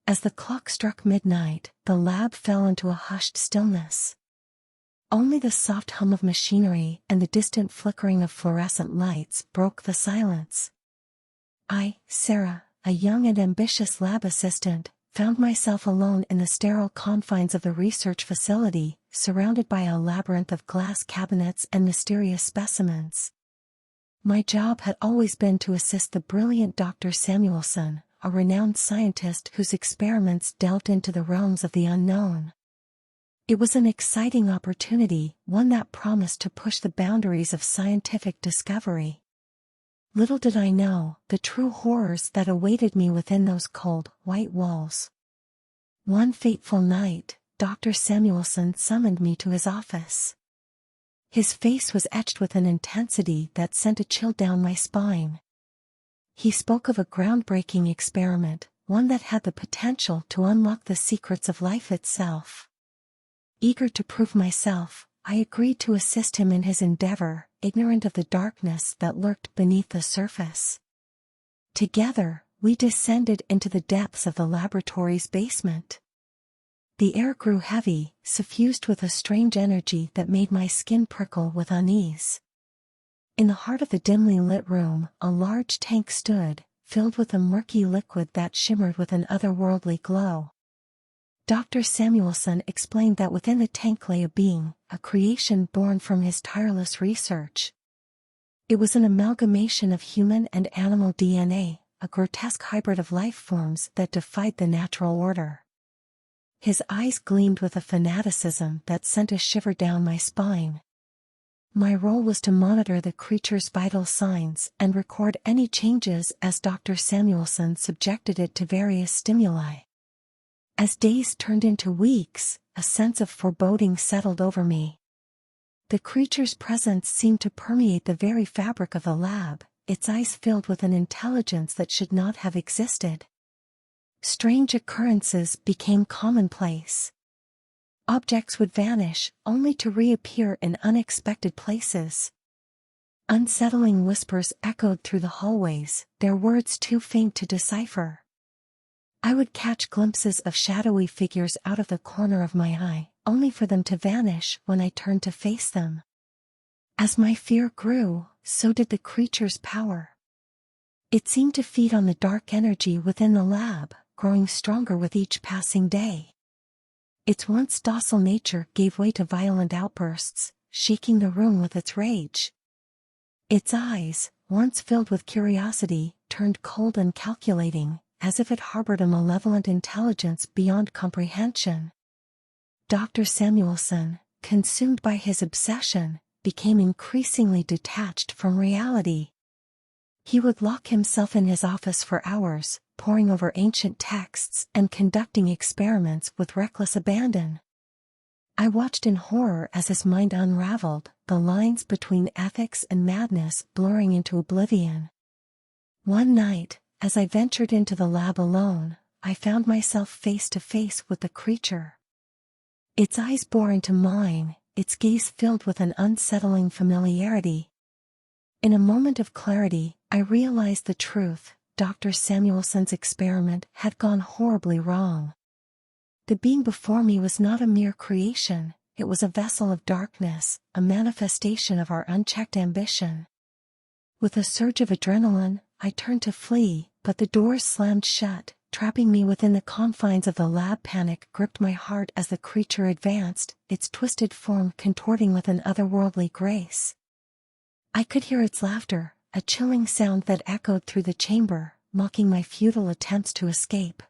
As the clock struck midnight, the lab fell into a hushed stillness. Only the soft hum of machinery and the distant flickering of fluorescent lights broke the silence. I, Sarah, a young and ambitious lab assistant, found myself alone in the sterile confines of the research facility, surrounded by a labyrinth of glass cabinets and mysterious specimens. My job had always been to assist the brilliant Dr. Samuelson, a renowned scientist whose experiments delved into the realms of the unknown. It was an exciting opportunity, one that promised to push the boundaries of scientific discovery. Little did I know the true horrors that awaited me within those cold, white walls. One fateful night, Dr. Samuelson summoned me to his office. His face was etched with an intensity that sent a chill down my spine. He spoke of a groundbreaking experiment, one that had the potential to unlock the secrets of life itself. Eager to prove myself, I agreed to assist him in his endeavor, ignorant of the darkness that lurked beneath the surface. Together, we descended into the depths of the laboratory's basement. The air grew heavy, suffused with a strange energy that made my skin prickle with unease. In the heart of the dimly lit room, a large tank stood, filled with a murky liquid that shimmered with an otherworldly glow. Dr. Samuelson explained that within the tank lay a being, a creation born from his tireless research. It was an amalgamation of human and animal DNA, a grotesque hybrid of life forms that defied the natural order. His eyes gleamed with a fanaticism that sent a shiver down my spine. My role was to monitor the creature's vital signs and record any changes as Dr. Samuelson subjected it to various stimuli. As days turned into weeks, a sense of foreboding settled over me. The creature's presence seemed to permeate the very fabric of the lab, its eyes filled with an intelligence that should not have existed. Strange occurrences became commonplace. Objects would vanish, only to reappear in unexpected places. Unsettling whispers echoed through the hallways, their words too faint to decipher. I would catch glimpses of shadowy figures out of the corner of my eye, only for them to vanish when I turned to face them. As my fear grew, so did the creature's power. It seemed to feed on the dark energy within the lab, growing stronger with each passing day. Its once docile nature gave way to violent outbursts, shaking the room with its rage. Its eyes, once filled with curiosity, turned cold and calculating, as if it harbored a malevolent intelligence beyond comprehension. Dr. Samuelson, consumed by his obsession, became increasingly detached from reality. He would lock himself in his office for hours, poring over ancient texts and conducting experiments with reckless abandon. I watched in horror as his mind unraveled, the lines between ethics and madness blurring into oblivion. One night, as I ventured into the lab alone, I found myself face to face with the creature. Its eyes bore into mine, its gaze filled with an unsettling familiarity. In a moment of clarity, I realized the truth. Dr. Samuelson's experiment had gone horribly wrong. The being before me was not a mere creation, it was a vessel of darkness, a manifestation of our unchecked ambition. With a surge of adrenaline, I turned to flee, but the doors slammed shut, trapping me within the confines of the lab. Panic gripped my heart as the creature advanced, its twisted form contorting with an otherworldly grace. I could hear its laughter, a chilling sound that echoed through the chamber, mocking my futile attempts to escape.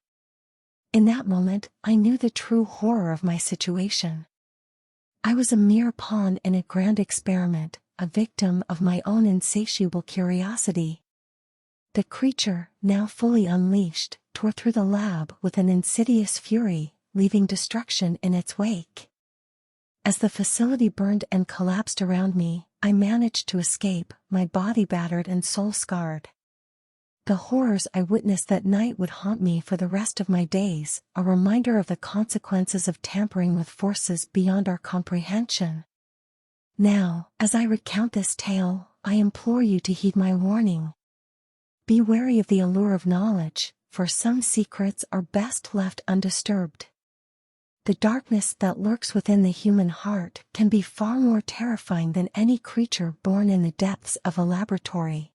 In that moment, I knew the true horror of my situation. I was a mere pawn in a grand experiment, a victim of my own insatiable curiosity. The creature, now fully unleashed, tore through the lab with an insidious fury, leaving destruction in its wake. As the facility burned and collapsed around me, I managed to escape, my body battered and soul scarred. The horrors I witnessed that night would haunt me for the rest of my days, a reminder of the consequences of tampering with forces beyond our comprehension. Now, as I recount this tale, I implore you to heed my warning. Be wary of the allure of knowledge, for some secrets are best left undisturbed. The darkness that lurks within the human heart can be far more terrifying than any creature born in the depths of a laboratory.